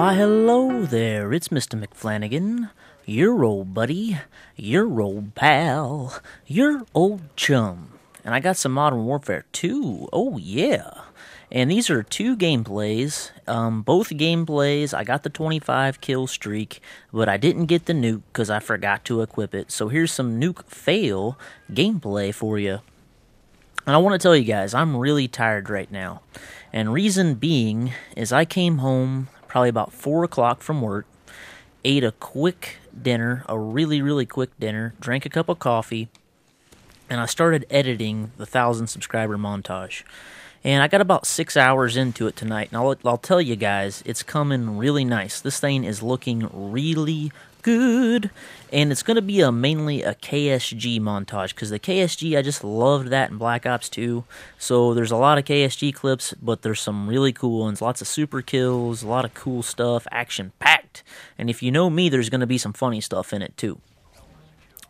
Why, hello there, it's Mr. McFlanagan, your old buddy, your old pal, your old chum. And I got some Modern Warfare 2, oh yeah. And these are two gameplays, both gameplays, I got the 25 kill streak, but I didn't get the nuke because I forgot to equip it. So here's some nuke fail gameplay for you. And I want to tell you guys, I'm really tired right now. And reason being is I came home probably about 4 o'clock from work, ate a quick dinner, a really quick dinner, drank a cup of coffee, and I started editing the 1,000 subscriber montage. And I got about 6 hours into it tonight, and I'll tell you guys, it's coming really nice. This thing is looking really good, and it's going to be mainly a KSG montage, because the KSG, I just loved that in Black Ops 2, so there's a lot of KSG clips, but there's some really cool ones, lots of super kills, a lot of cool stuff, action-packed, and if you know me, there's going to be some funny stuff in it too.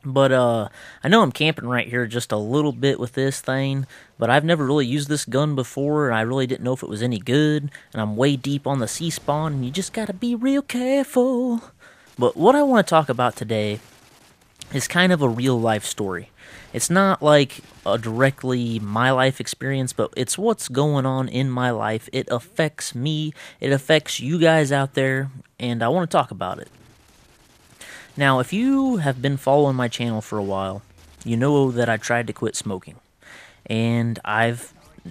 But I know I'm camping right here just a little bit with this thing, but I've never really used this gun before, and I really didn't know if it was any good, and I'm way deep on the C-spawn, and you just gotta be real careful. But what I want to talk about today is kind of a real-life story. It's not like a directly my life experience, but it's what's going on in my life. It affects me, it affects you guys out there, and I want to talk about it. Now, if you have been following my channel for a while, you know that I tried to quit smoking. And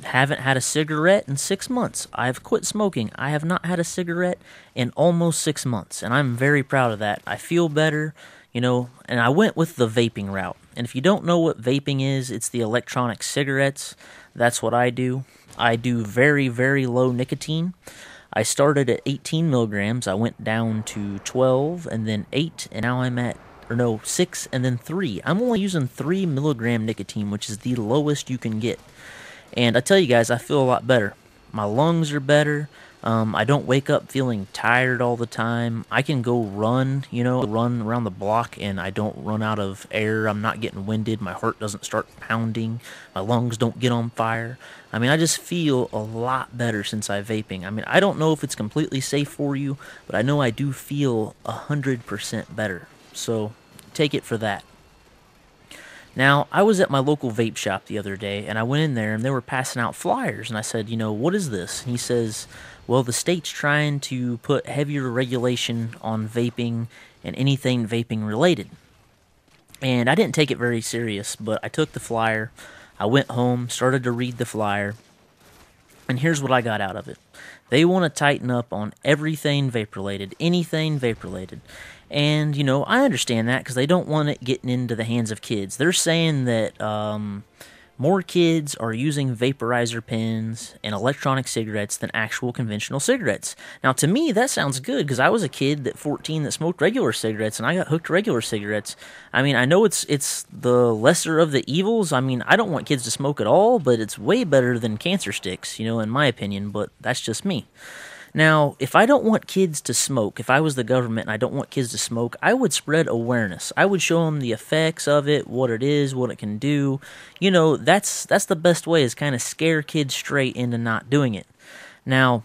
haven't had a cigarette in 6 months. I've quit smoking. I have not had a cigarette in almost 6 months. And I'm very proud of that. I feel better, you know, and I went with the vaping route. And if you don't know what vaping is, it's the electronic cigarettes. That's what I do. I do very low nicotine. I started at 18 milligrams, I went down to 12, and then 8, and now I'm at, 6, and then 3. I'm only using 3 milligram nicotine, which is the lowest you can get. And I tell you guys, I feel a lot better. My lungs are better. I don't wake up feeling tired all the time. I can go run around the block, and I don't run out of air. I'm not getting winded. My heart doesn't start pounding. My lungs don't get on fire. I mean, I just feel a lot better since I'm vaping. I mean, I don't know if it's completely safe for you, but I know I do feel 100% better. So take it for that. Now, I was at my local vape shop the other day, and I went in there, and they were passing out flyers, and I said, what is this? And he says, well, the state's trying to put heavier regulation on vaping and anything vaping related. And I didn't take it very serious, but I took the flyer, I went home, started to read the flyer, and here's what I got out of it. They want to tighten up on everything vape-related, anything vape-related. And, I understand that because they don't want it getting into the hands of kids. They're saying that more kids are using vaporizer pens and electronic cigarettes than actual conventional cigarettes. Now, to me, that sounds good because I was a kid at 14 that smoked regular cigarettes, and I got hooked to regular cigarettes. I mean, I know it's the lesser of the evils. I mean, I don't want kids to smoke at all, but it's way better than cancer sticks, in my opinion, but that's just me. Now, if I don't want kids to smoke, if I was the government and I don't want kids to smoke, I would spread awareness. I would show them the effects of it, what it is, what it can do. That's the best way, is kind of scare kids straight into not doing it. Now,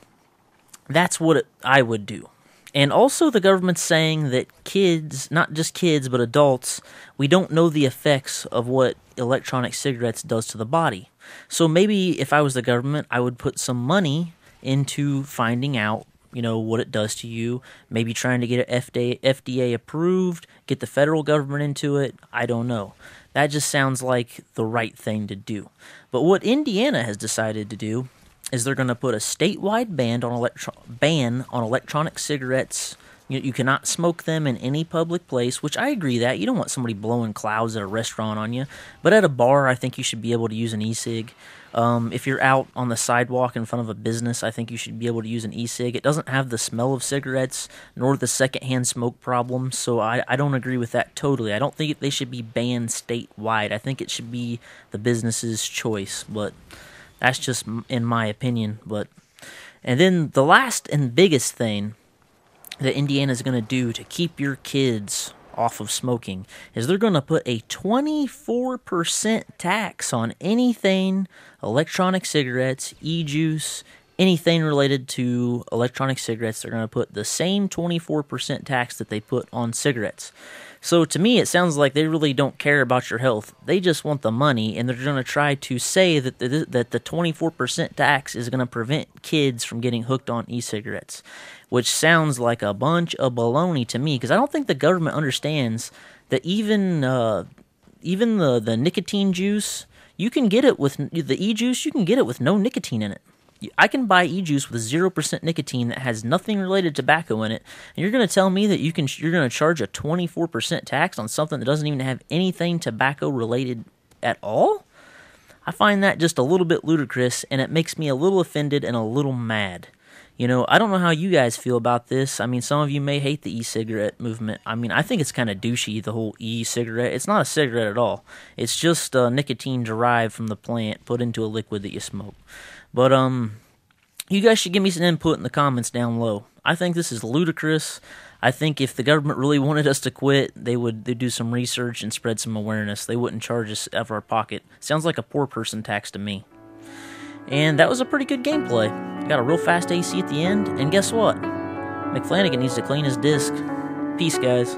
that's what I would do. And also the government's saying that kids, not just kids, but adults, we don't know the effects of what electronic cigarettes does to the body. So maybe if I was the government, I would put some money into finding out, what it does to you, maybe trying to get it FDA approved, get the federal government into it, I don't know. That just sounds like the right thing to do. But what Indiana has decided to do is they're going to put a statewide ban on electronic cigarettes. You cannot smoke them in any public place, which I agree that. You don't want somebody blowing clouds at a restaurant on you. But at a bar, I think you should be able to use an e-cig. If you're out on the sidewalk in front of a business, I think you should be able to use an e-cig. It doesn't have the smell of cigarettes, nor the secondhand smoke problem, so I don't agree with that totally. I don't think they should be banned statewide. I think it should be the business's choice, but that's just in my opinion. And then the last and biggest thing that Indiana's going to do to keep your kids off of smoking is they're going to put a 24% tax on anything electronic cigarettes, e-juice, anything related to electronic cigarettes, they're going to put the same 24% tax that they put on cigarettes. So to me, it sounds like they really don't care about your health. They just want the money, and they're going to try to say that the 24% tax is going to prevent kids from getting hooked on e-cigarettes, which sounds like a bunch of baloney to me, because I don't think the government understands that even the nicotine juice, you can get it with the e-juice, you can get it with no nicotine in it. I can buy e-juice with 0% nicotine that has nothing related to tobacco in it, and you're going to tell me that you're going to charge a 24% tax on something that doesn't even have anything tobacco related at all? I find that just a little bit ludicrous, and it makes me a little offended and a little mad. You know, I don't know how you guys feel about this. I mean, some of you may hate the e-cigarette movement. I mean, I think it's kind of douchey, the whole e-cigarette. It's not a cigarette at all. It's just nicotine derived from the plant put into a liquid that you smoke. But, you guys should give me some input in the comments down below. I think this is ludicrous. I think if the government really wanted us to quit, they'd do some research and spread some awareness. They wouldn't charge us out of our pocket. Sounds like a poor person tax to me. And that was a pretty good gameplay. Got a real fast AC at the end, and guess what? McFlanagan needs to clean his disc. Peace, guys.